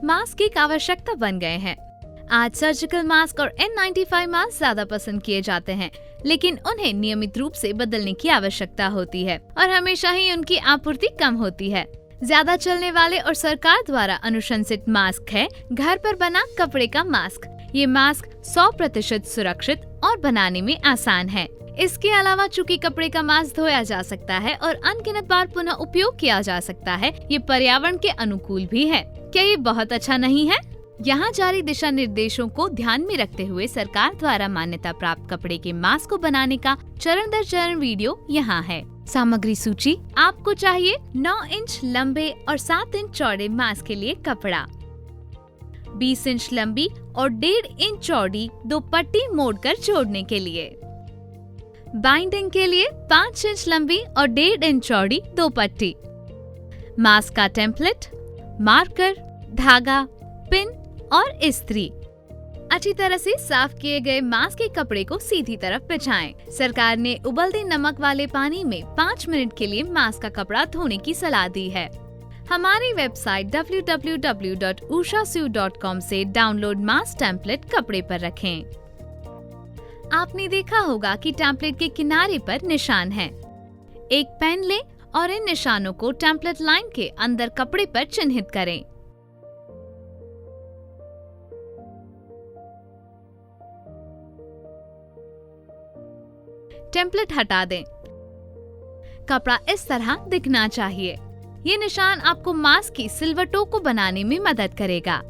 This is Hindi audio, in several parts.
मास्क एक आवश्यकता बन गए हैं। आज सर्जिकल मास्क और N95 मास्क ज्यादा पसंद किए जाते हैं, लेकिन उन्हें नियमित रूप से बदलने की आवश्यकता होती है और हमेशा ही उनकी आपूर्ति कम होती है। ज्यादा चलने वाले और सरकार द्वारा अनुशंसित मास्क है घर पर बना कपड़े का मास्क। ये मास्क 100% सुरक्षित और बनाने में आसान है। इसके अलावा चूंकि कपड़े का मास्क धोया जा सकता है और अनगिनत बार पुनः उपयोग किया जा सकता है, ये पर्यावरण के अनुकूल भी है। क्या ये बहुत अच्छा नहीं है? यहाँ जारी दिशा निर्देशों को ध्यान में रखते हुए सरकार द्वारा मान्यता प्राप्त कपड़े के मास्क को बनाने का चरण दर चरण वीडियो यहाँ है। सामग्री सूची। आपको चाहिए 9 इंच लंबे और 7 इंच चौड़े मास्क के लिए कपड़ा, 20 इंच लंबी और 1.5 इंच चौड़ी 2 पट्टी मोड़कर जोड़ने के लिए, बाइंडिंग के लिए 5 इंच लंबी और 1.5 इंच चौड़ी 2 पट्टी, मास्क का टेम्पलेट, मार्कर, धागा, पिन और इस्त्री। अच्छी तरह से साफ किए गए मास्क के कपड़े को सीधी तरफ बिछाएं। सरकार ने उबलते नमक वाले पानी में 5 मिनट के लिए मास्क का कपड़ा धोने की सलाह दी है। हमारी वेबसाइट www.ushasuit.com से डाउनलोड मास्क टेम्पलेट कपड़े पर रखें। आपने देखा होगा कि टेम्पलेट के किनारे पर निशान है। एक पेन लें और इन निशानों को टेम्पलेट लाइन के अंदर कपड़े पर चिन्हित करें। टेम्पलेट हटा दें। कपड़ा इस तरह दिखना चाहिए। ये निशान आपको मास्क की सिलवटों को बनाने में मदद करेगा।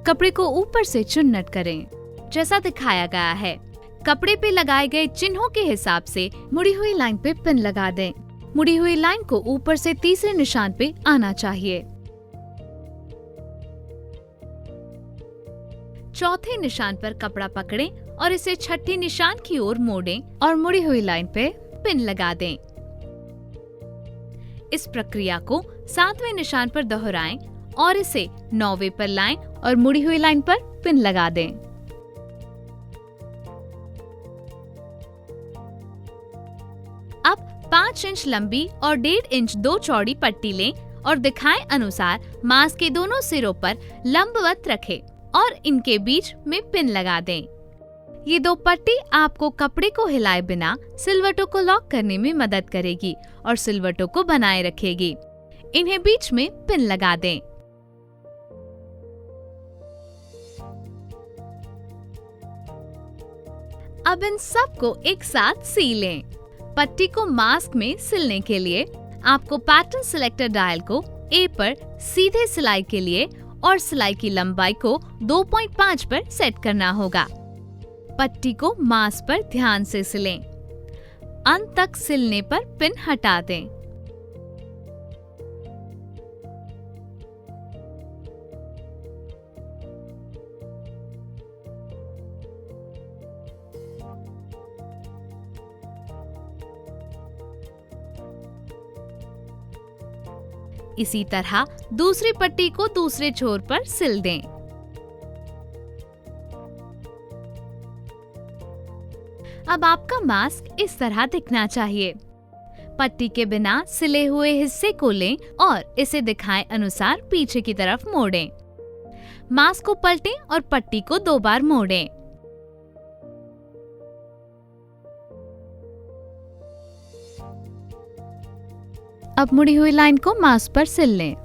कपड़े को ऊपर से चुन्नट करें जैसा दिखाया गया है। कपड़े पे लगाए गए चिन्हों के हिसाब से मुड़ी हुई लाइन पे पिन लगा दें। मुड़ी हुई लाइन को ऊपर से तीसरे निशान पे आना चाहिए। चौथे निशान पर कपड़ा पकड़ें और इसे छठे निशान की ओर मोड़ें और मुड़ी हुई लाइन पे पिन लगा दें। इस प्रक्रिया को 7वें निशान पर दोहराएं और इसे 9वें पर लाएं और मुड़ी हुई लाइन पर पिन लगा दें। अब 5 इंच लंबी और 1.5 इंच 2 चौड़ी पट्टी लें और दिखाए अनुसार मास्क के दोनों सिरों पर लंबवत रखें और इनके बीच में पिन लगा दें। ये 2 पट्टी आपको कपड़े को हिलाए बिना सिलवटों को लॉक करने में मदद करेगी और सिलवटों को बनाए रखेगी। इन्हें बीच में पिन लगा दें। अब इन सब को एक साथ सी लें। पट्टी को मास्क में सिलने के लिए आपको पैटर्न सिलेक्टर डायल को A पर सीधे सिलाई के लिए और सिलाई की लंबाई को 2.5 पर सेट करना होगा। पट्टी को मास्क पर ध्यान से सिलें। अंत तक सिलने पर पिन हटा दें। इसी तरह दूसरी पट्टी को दूसरे छोर पर सिल दें। अब आपका मास्क इस तरह दिखना चाहिए। पट्टी के बिना सिले हुए हिस्से को लें और इसे दिखाए अनुसार पीछे की तरफ मोड़ें। मास्क को पलटें और पट्टी को 2 बार मोड़ें। अब मुड़ी हुई लाइन को मास्क पर सिल लें।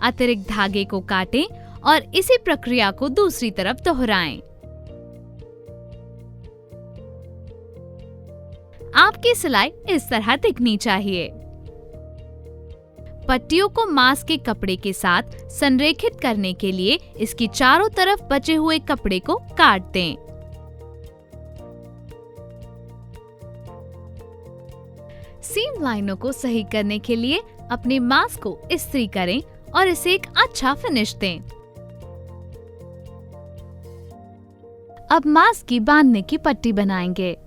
अतिरिक्त धागे को काटें और इसी प्रक्रिया को दूसरी तरफ दोहराएं। आपकी सिलाई इस तरह दिखनी चाहिए। पट्टियों को मास्क के कपड़े के साथ संरेखित करने के लिए इसकी चारों तरफ बचे हुए कपड़े को काट दें। सीम लाइनों को सही करने के लिए अपने मास्क को इस्त्री करें और इसे एक अच्छा फिनिश दें। अब मास्क की बांधने की पट्टी बनाएंगे।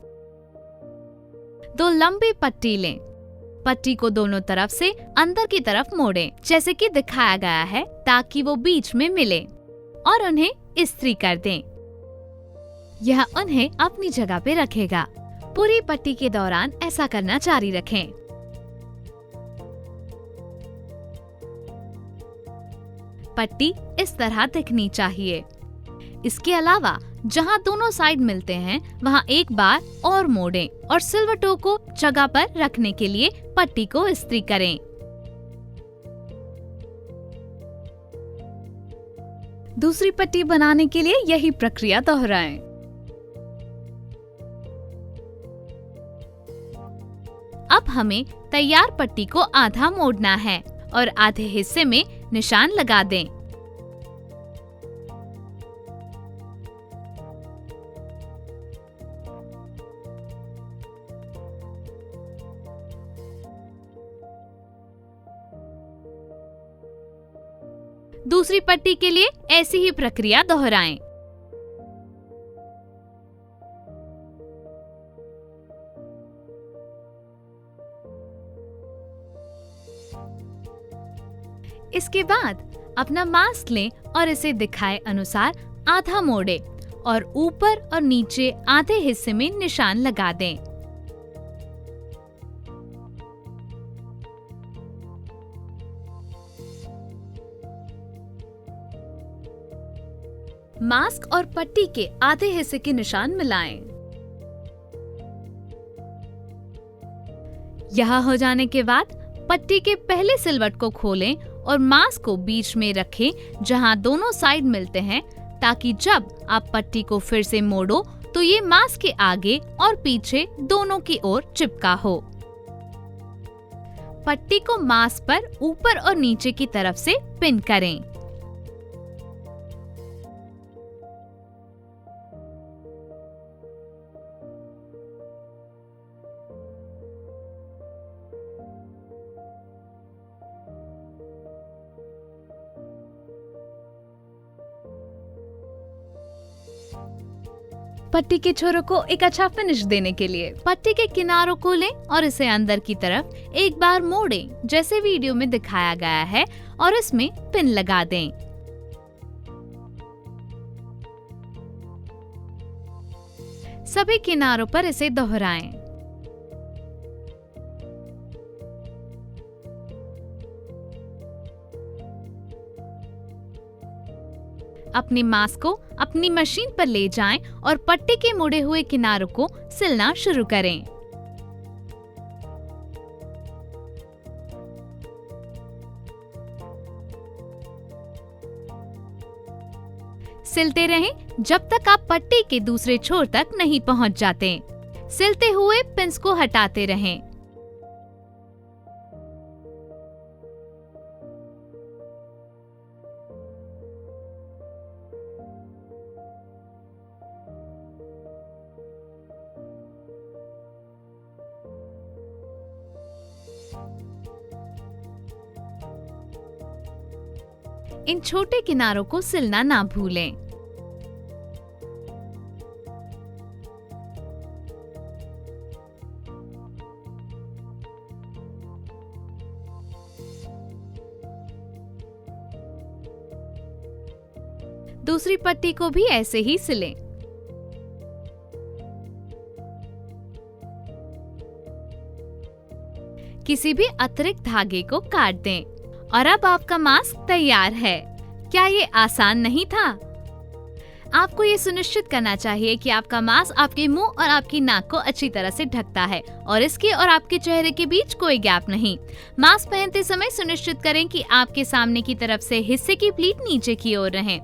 2 लंबी पट्टी लें। पट्टी को दोनों तरफ से अंदर की तरफ मोड़ें, जैसे कि दिखाया गया है, ताकि वो बीच में मिले और उन्हें इस्त्री कर दें। यह उन्हें अपनी जगह पे रखेगा। पूरी पट्टी के दौरान ऐसा करना जारी रखें। पट्टी इस तरह दिखनी चाहिए। इसके अलावा जहां दोनों साइड मिलते हैं वहां एक बार और मोड़ें और सिलवटों को जगह पर रखने के लिए पट्टी को इस्त्री करें। दूसरी पट्टी बनाने के लिए यही प्रक्रिया दोहराएं। अब हमें तैयार पट्टी को आधा मोड़ना है और आधे हिस्से में निशान लगा दें। दूसरी पट्टी के लिए ऐसी ही प्रक्रिया दोहराएं। इसके बाद अपना मास्क लें और इसे दिखाए अनुसार आधा मोड़ें और ऊपर और नीचे आधे हिस्से में निशान लगा दें। मास्क और पट्टी के आधे हिस्से के निशान मिलाएं। यह हो जाने के बाद पट्टी के पहले सिलवट को खोलें और मास्क को बीच में रखें जहां दोनों साइड मिलते हैं, ताकि जब आप पट्टी को फिर से मोड़ो तो ये मास्क के आगे और पीछे दोनों की ओर चिपका हो। पट्टी को मास्क पर ऊपर और नीचे की तरफ से पिन करें। पट्टी के छोरों को एक अच्छा फिनिश देने के लिए पट्टी के किनारों को लें और इसे अंदर की तरफ एक बार मोड़ें जैसे वीडियो में दिखाया गया है और इसमें पिन लगा दें। सभी किनारों पर इसे दोहराएं। अपने मास्क को अपनी मशीन पर ले जाएं और पट्टी के मुड़े हुए किनारों को सिलना शुरू करें। सिलते रहें जब तक आप पट्टी के दूसरे छोर तक नहीं पहुंच जाते। सिलते हुए पिंस को हटाते रहें। इन छोटे किनारों को सिलना ना भूलें। दूसरी पट्टी को भी ऐसे ही सिलें। किसी भी अतिरिक्त धागे को काट दें और अब आपका मास्क तैयार है। क्या ये आसान नहीं था? आपको ये सुनिश्चित करना चाहिए कि आपका मास्क आपके मुंह और आपकी नाक को अच्छी तरह से ढकता है और इसके और आपके चेहरे के बीच कोई गैप नहीं। मास्क पहनते समय सुनिश्चित करें कि आपके सामने की तरफ से हिस्से की प्लीट नीचे की ओर रहे।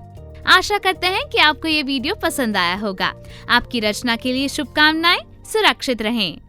आशा करते हैं कि आपको ये वीडियो पसंद आया होगा। आपकी रचना के लिए शुभकामनाएं। सुरक्षित रहें।